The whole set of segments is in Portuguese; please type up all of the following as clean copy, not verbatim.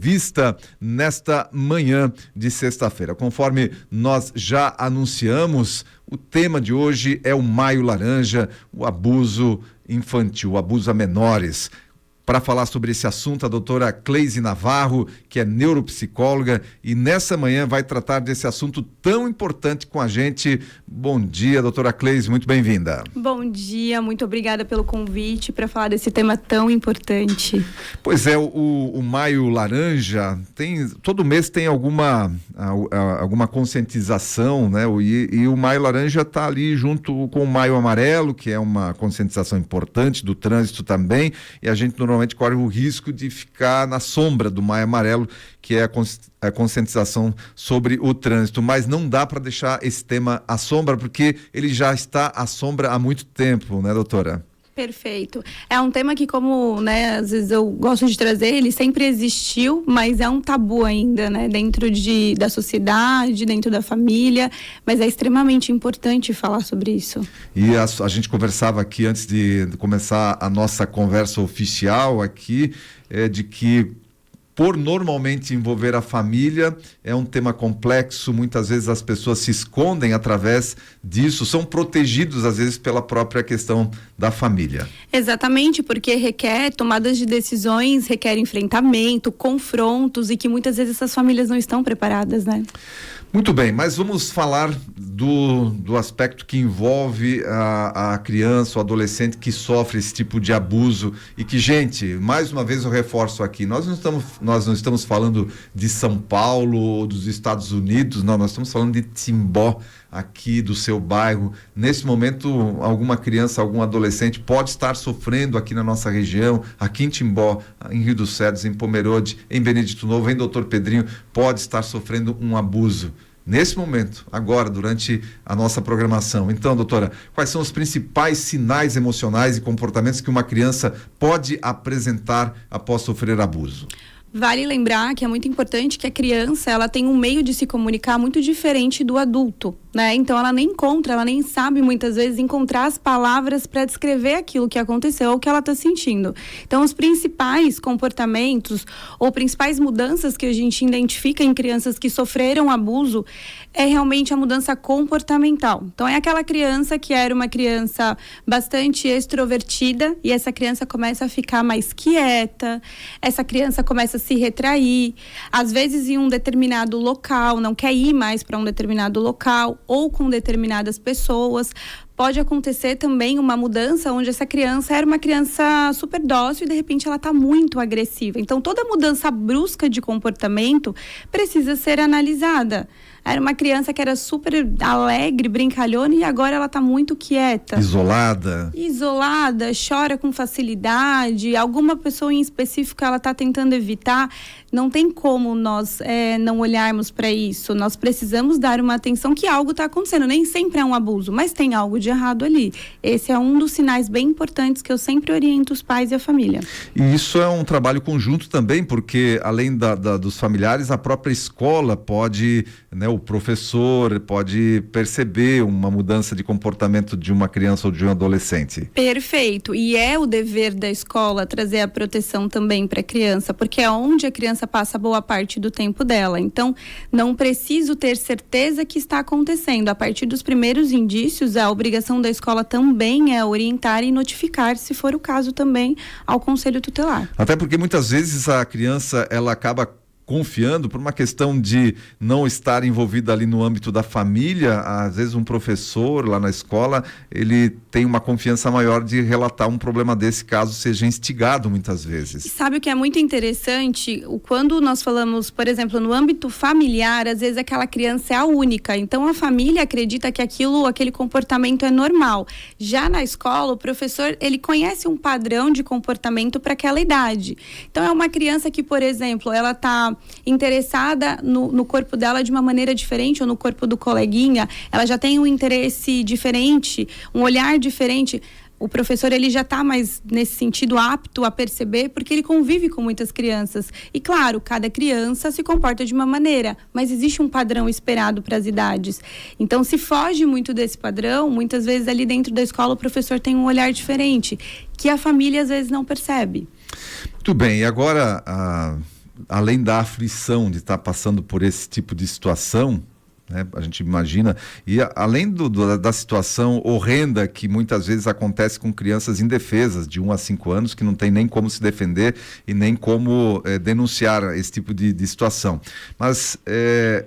Vista nesta manhã de sexta-feira. Conforme nós já anunciamos, o tema de hoje é o Maio Laranja, o abuso infantil, o abuso a menores. Para falar sobre esse assunto, a doutora Cleise Navarro, que é neuropsicóloga, e nessa manhã vai tratar desse assunto tão importante com a gente. Bom dia, doutora Cleise, muito bem-vinda. Bom dia, muito obrigada pelo convite para falar desse tema tão importante. Pois é, o Maio Laranja, todo mês tem alguma conscientização, né? E o Maio Laranja está ali junto com o Maio Amarelo, que é uma conscientização importante do trânsito também, e a gente normalmente corre o risco de ficar na sombra do Maio Amarelo, que é a conscientização sobre o trânsito, mas não dá para deixar esse tema à sombra, porque ele já está à sombra há muito tempo, né, doutora? Perfeito. É um tema que, como, né, às vezes eu gosto de trazer, ele sempre existiu, mas é um tabu ainda, né, dentro da sociedade, dentro da família, mas é extremamente importante falar sobre isso. E a gente conversava aqui antes de começar a nossa conversa oficial aqui, de que por normalmente envolver a família, é um tema complexo, muitas vezes as pessoas se escondem através disso, são protegidos às vezes pela própria questão da família. Exatamente, porque requer tomadas de decisões, requer enfrentamento, confrontos, e que muitas vezes essas famílias não estão preparadas, né? Muito bem, mas vamos falar do aspecto que envolve a criança, o adolescente que sofre esse tipo de abuso e que, gente, mais uma vez eu reforço aqui, nós não estamos falando de São Paulo ou dos Estados Unidos, não, nós estamos falando de Timbó, aqui do seu bairro. Nesse momento, alguma criança, algum adolescente pode estar sofrendo aqui na nossa região, aqui em Timbó, em Rio dos Cedros, em Pomerode, em Benedito Novo, em Doutor Pedrinho, pode estar sofrendo um abuso. Nesse momento, agora, durante a nossa programação. Então, doutora, quais são os principais sinais emocionais e comportamentos que uma criança pode apresentar após sofrer abuso? Vale lembrar que é muito importante que a criança, ela tem um meio de se comunicar muito diferente do adulto, né? Então ela nem sabe muitas vezes encontrar as palavras para descrever aquilo que aconteceu ou que ela está sentindo. Então os principais comportamentos ou principais mudanças que a gente identifica em crianças que sofreram abuso é realmente a mudança comportamental. Então é aquela criança que era uma criança bastante extrovertida e essa criança começa a ficar mais quieta, essa criança começa a se retrair, às vezes em um determinado local, não quer ir mais para um determinado local ou com determinadas pessoas. Pode acontecer também uma mudança onde essa criança era uma criança super dócil e de repente ela está muito agressiva. Então toda mudança brusca de comportamento precisa ser analisada. Era uma criança que era super alegre, brincalhona, e agora ela está muito quieta. Isolada, chora com facilidade, alguma pessoa em específico ela está tentando evitar. Não tem como nós não olharmos para isso. Nós precisamos dar uma atenção que algo está acontecendo. Nem sempre é um abuso, mas tem algo de errado ali. Esse é um dos sinais bem importantes que eu sempre oriento os pais e a família. E isso é um trabalho conjunto também, porque além dos familiares, a própria escola pode, né, o professor pode perceber uma mudança de comportamento de uma criança ou de um adolescente. Perfeito. E é o dever da escola trazer a proteção também para a criança, porque é onde a criança passa boa parte do tempo dela. Então, não preciso ter certeza que está acontecendo. A partir dos primeiros indícios, a obrigação da escola também é orientar e notificar, se for o caso também, ao conselho tutelar. Até porque muitas vezes a criança, ela acaba confiando por uma questão de não estar envolvida ali no âmbito da família. Às vezes um professor lá na escola, ele tem uma confiança maior de relatar um problema desse, caso seja instigado muitas vezes. E sabe o que é muito interessante? Quando nós falamos, por exemplo, no âmbito familiar, às vezes aquela criança é a única, então a família acredita que aquele comportamento é normal. Já na escola, o professor, ele conhece um padrão de comportamento para aquela idade. Então é uma criança que, por exemplo, ela está interessada no corpo dela de uma maneira diferente, ou no corpo do coleguinha, ela já tem um interesse diferente, um olhar diferente. O professor, ele já está mais, nesse sentido, apto a perceber, porque ele convive com muitas crianças. E, claro, cada criança se comporta de uma maneira, mas existe um padrão esperado para as idades. Então, se foge muito desse padrão, muitas vezes ali dentro da escola o professor tem um olhar diferente, que a família às vezes não percebe. Muito bem, e agora além da aflição de estar passando por esse tipo de situação, né, a gente imagina, e além da situação horrenda que muitas vezes acontece com crianças indefesas de 1 a 5 anos, que não tem nem como se defender e nem como denunciar esse tipo de situação. Mas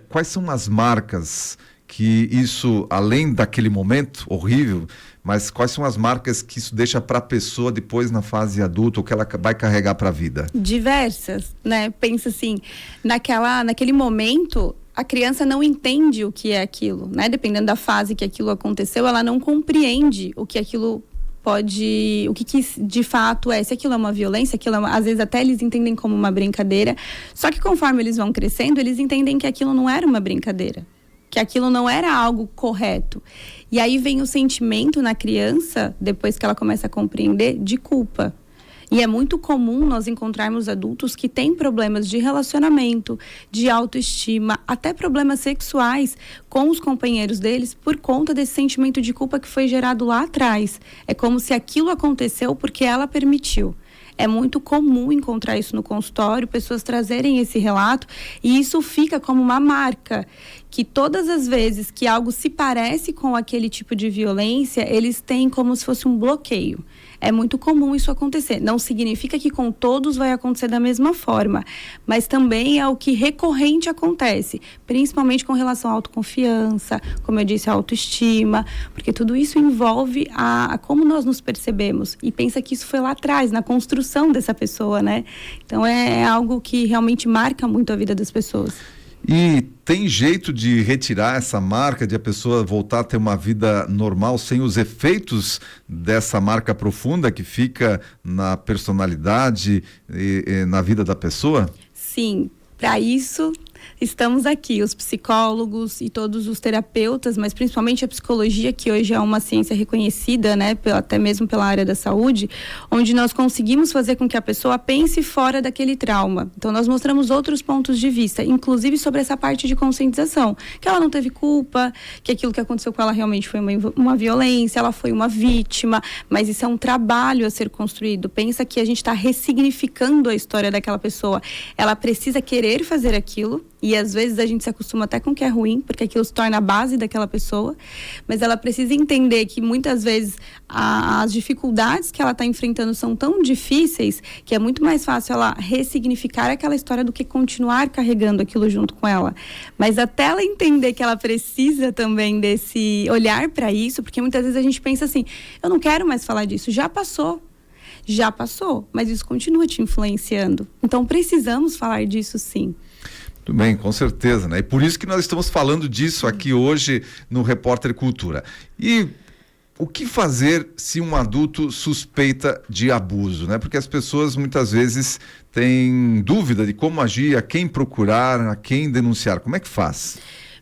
quais são as marcas que isso, além daquele momento horrível, mas quais são as marcas que isso deixa para a pessoa depois na fase adulta, ou que ela vai carregar para a vida? Diversas, né? Pensa assim, naquele momento, a criança não entende o que é aquilo, né? Dependendo da fase que aquilo aconteceu, ela não compreende o que aquilo pode, o que de fato é, se aquilo é uma violência, às vezes até eles entendem como uma brincadeira, só que conforme eles vão crescendo, eles entendem que aquilo não era uma brincadeira, que aquilo não era algo correto. E aí vem o sentimento na criança, depois que ela começa a compreender, de culpa. E é muito comum nós encontrarmos adultos que têm problemas de relacionamento, de autoestima, até problemas sexuais com os companheiros deles por conta desse sentimento de culpa que foi gerado lá atrás. É como se aquilo aconteceu porque ela permitiu. É muito comum encontrar isso no consultório, pessoas trazerem esse relato, e isso fica como uma marca, que todas as vezes que algo se parece com aquele tipo de violência, eles têm como se fosse um bloqueio. É muito comum isso acontecer. Não significa que com todos vai acontecer da mesma forma, mas também é o que recorrente acontece, principalmente com relação à autoconfiança, como eu disse, a autoestima, porque tudo isso envolve a como nós nos percebemos. E pensa que isso foi lá atrás, na construção dessa pessoa, né? Então é algo que realmente marca muito a vida das pessoas. E tem jeito de retirar essa marca, de a pessoa voltar a ter uma vida normal sem os efeitos dessa marca profunda que fica na personalidade e na vida da pessoa? Sim, para isso estamos aqui, os psicólogos e todos os terapeutas, mas principalmente a psicologia, que hoje é uma ciência reconhecida, né, até mesmo pela área da saúde, onde nós conseguimos fazer com que a pessoa pense fora daquele trauma. Então, nós mostramos outros pontos de vista, inclusive sobre essa parte de conscientização, que ela não teve culpa, que aquilo que aconteceu com ela realmente foi uma violência, ela foi uma vítima, mas isso é um trabalho a ser construído. Pensa que a gente está ressignificando a história daquela pessoa. Ela precisa querer fazer aquilo, e às vezes a gente se acostuma até com o que é ruim, porque aquilo se torna a base daquela pessoa, mas ela precisa entender que muitas vezes as dificuldades que ela está enfrentando são tão difíceis que é muito mais fácil ela ressignificar aquela história do que continuar carregando aquilo junto com ela. Mas até ela entender que ela precisa também desse olhar para isso, porque muitas vezes a gente pensa assim, eu não quero mais falar disso, já passou, mas isso continua te influenciando. Então precisamos falar disso, sim. Muito bem, com certeza, né? E por isso que nós estamos falando disso aqui hoje no Repórter Cultura. E o que fazer se um adulto suspeita de abuso, né? Porque as pessoas muitas vezes têm dúvida de como agir, a quem procurar, a quem denunciar. Como é que faz?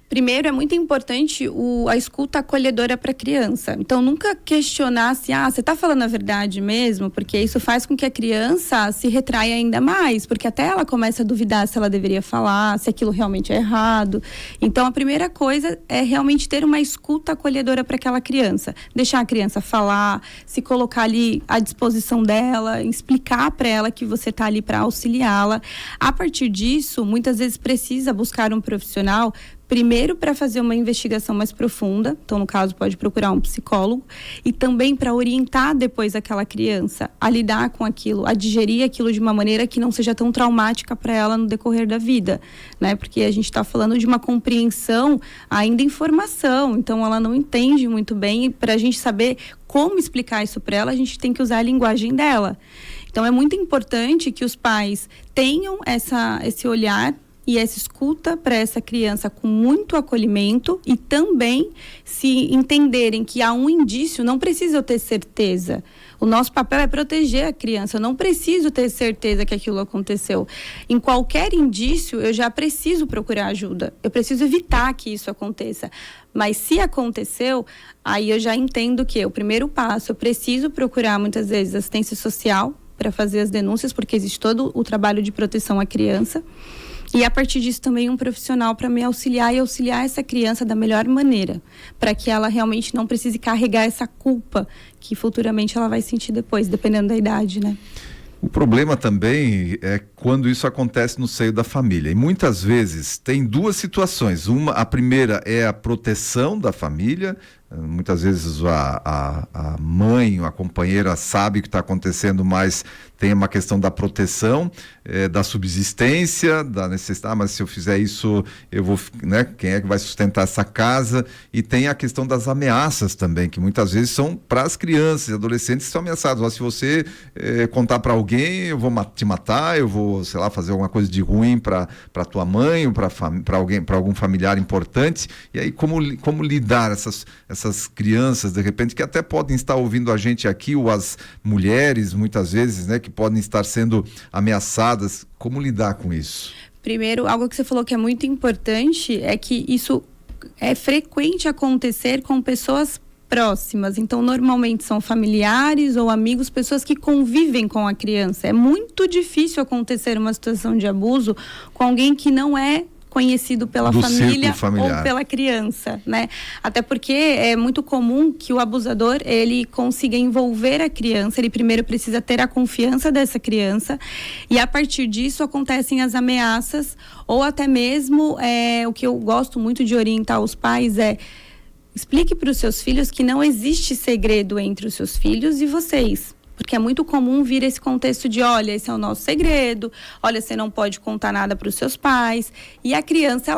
Primeiro, é muito importante a escuta acolhedora para a criança. Então, nunca questionar se, você está falando a verdade mesmo? Porque isso faz com que a criança se retraia ainda mais, porque até ela começa a duvidar se ela deveria falar, se aquilo realmente é errado. Então, a primeira coisa é realmente ter uma escuta acolhedora para aquela criança. Deixar a criança falar, se colocar ali à disposição dela, explicar para ela que você está ali para auxiliá-la. A partir disso, muitas vezes precisa buscar um profissional, primeiro para fazer uma investigação mais profunda, então no caso pode procurar um psicólogo, e também para orientar depois aquela criança a lidar com aquilo, a digerir aquilo de uma maneira que não seja tão traumática para ela no decorrer da vida, né? Porque a gente está falando de uma compreensão ainda em formação, então ela não entende muito bem, e para a gente saber como explicar isso para ela, a gente tem que usar a linguagem dela. Então é muito importante que os pais tenham esse olhar e essa escuta para essa criança com muito acolhimento, e também se entenderem que há um indício, não precisa eu ter certeza. O nosso papel é proteger a criança, eu não preciso ter certeza que aquilo aconteceu. Em qualquer indício, eu já preciso procurar ajuda, eu preciso evitar que isso aconteça. Mas se aconteceu, aí eu já entendo que o primeiro passo, eu preciso procurar muitas vezes assistência social para fazer as denúncias, porque existe todo o trabalho de proteção à criança. E a partir disso também um profissional para me auxiliar e auxiliar essa criança da melhor maneira, para que ela realmente não precise carregar essa culpa que futuramente ela vai sentir depois, dependendo da idade, né? O problema também é quando isso acontece no seio da família. E muitas vezes tem duas situações. A primeira é a proteção da família. Muitas vezes a mãe, a companheira sabe o que está acontecendo, mas tem uma questão da proteção, da subsistência, da necessidade, mas se eu fizer isso, eu vou, né? Quem é que vai sustentar essa casa? E tem a questão das ameaças também, que muitas vezes são para as crianças e adolescentes que são ameaçados. Ó, se você contar para alguém, eu vou te matar, eu vou, sei lá, fazer alguma coisa de ruim para tua mãe ou para alguém, para algum familiar importante. E aí como lidar essas crianças, de repente, que até podem estar ouvindo a gente aqui, ou as mulheres, muitas vezes, né, que podem estar sendo ameaçadas. Como lidar com isso? Primeiro, algo que você falou que é muito importante é que isso é frequente acontecer com pessoas próximas. Então, normalmente são familiares ou amigos, pessoas que convivem com a criança. É muito difícil acontecer uma situação de abuso com alguém que não é conhecido pela família ou pela criança, né? Até porque é muito comum que o abusador, ele consiga envolver a criança, ele primeiro precisa ter a confiança dessa criança e a partir disso acontecem as ameaças ou até mesmo, o que eu gosto muito de orientar os pais explique para os seus filhos que não existe segredo entre os seus filhos e vocês. Porque é muito comum vir esse contexto de, olha, esse é o nosso segredo, olha, você não pode contar nada para os seus pais. E a criança,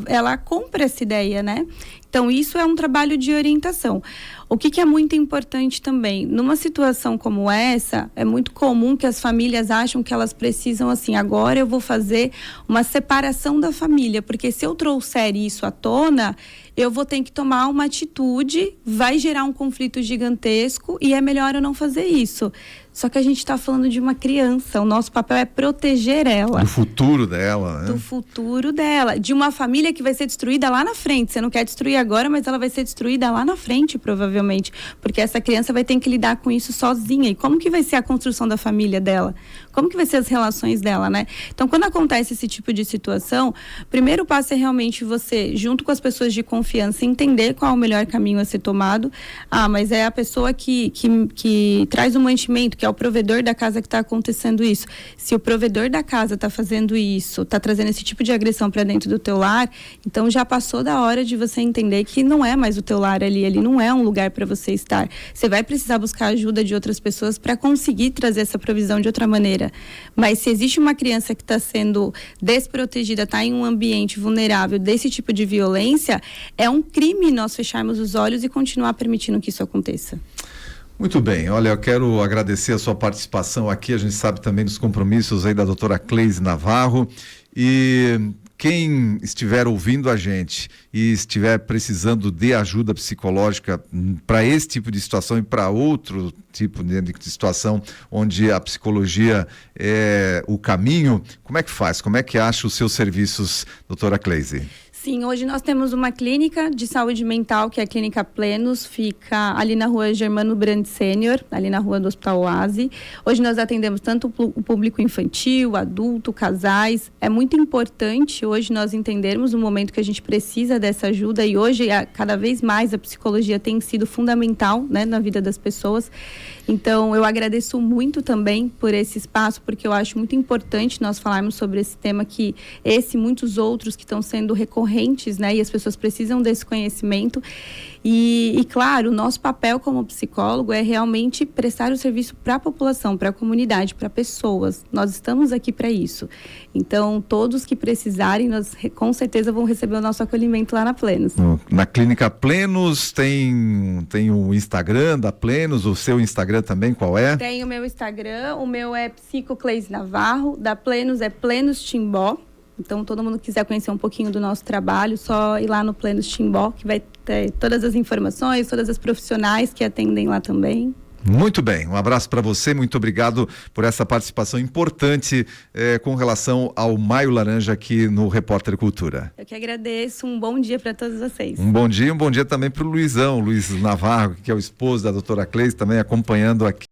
ela compra essa ideia, né? Então, isso é um trabalho de orientação. O que é muito importante também, numa situação como essa, é muito comum que as famílias acham que elas precisam, assim, agora eu vou fazer uma separação da família, porque se eu trouxer isso à tona, eu vou ter que tomar uma atitude, vai gerar um conflito gigantesco e é melhor eu não fazer isso. Só que a gente está falando de uma criança, o nosso papel é proteger ela. Do futuro dela, né? Do futuro dela, de uma família que vai ser destruída lá na frente. Você não quer destruir agora, mas ela vai ser destruída lá na frente, provavelmente. Porque essa criança vai ter que lidar com isso sozinha. E como que vai ser a construção da família dela? Como que vai ser as relações dela, né? Então, quando acontece esse tipo de situação, o primeiro passo é realmente você, junto com as pessoas de confiança, entender qual é o melhor caminho a ser tomado. Ah, mas é a pessoa que traz o mantimento, que é o provedor da casa que está acontecendo isso. Se o provedor da casa está fazendo isso, está trazendo esse tipo de agressão para dentro do teu lar, então já passou da hora de você entender que não é mais o teu lar ali não é um lugar para você estar. Você vai precisar buscar ajuda de outras pessoas para conseguir trazer essa provisão de outra maneira. Mas se existe uma criança que está sendo desprotegida, está em um ambiente vulnerável desse tipo de violência, é um crime nós fecharmos os olhos e continuar permitindo que isso aconteça. Muito bem, olha, eu quero agradecer a sua participação aqui, a gente sabe também dos compromissos aí da doutora Cleise Navarro, e quem estiver ouvindo a gente e estiver precisando de ajuda psicológica para esse tipo de situação e para outro tipo de situação onde a psicologia é o caminho, como é que faz? Como é que acha os seus serviços, doutora Cleise? Sim, hoje nós temos uma clínica de saúde mental, que é a Clínica Plenos, fica ali na rua Germano Brand Sênior, ali na rua do Hospital Oase. Hoje nós atendemos tanto o público infantil, adulto, casais. É muito importante hoje nós entendermos o momento que a gente precisa dessa ajuda e hoje, cada vez mais, a psicologia tem sido fundamental, né, na vida das pessoas. Então, eu agradeço muito também por esse espaço, porque eu acho muito importante nós falarmos sobre esse tema que esse e muitos outros que estão sendo recorrentes, né? E as pessoas precisam desse conhecimento. E claro, o nosso papel como psicólogo é realmente prestar o serviço para a população, para a comunidade, para pessoas. Nós estamos aqui para isso. Então, todos que precisarem, nós com certeza vão receber o nosso acolhimento lá na Plenos. Na Clínica Plenos tem o Instagram da Plenos, o seu Instagram também, qual é? Tem o meu Instagram, o meu é Psicocleise Navarro, da Plenos é Plenos Timbó. Então, todo mundo que quiser conhecer um pouquinho do nosso trabalho, só ir lá no Plenos Timbó, que vai ter todas as informações, todas as profissionais que atendem lá também. Muito bem, um abraço para você, muito obrigado por essa participação importante com relação ao Maio Laranja aqui no Repórter Cultura. Eu que agradeço, um bom dia para todos vocês. Um bom dia também para o Luiz Navarro, que é o esposo da doutora Cleise, também acompanhando aqui.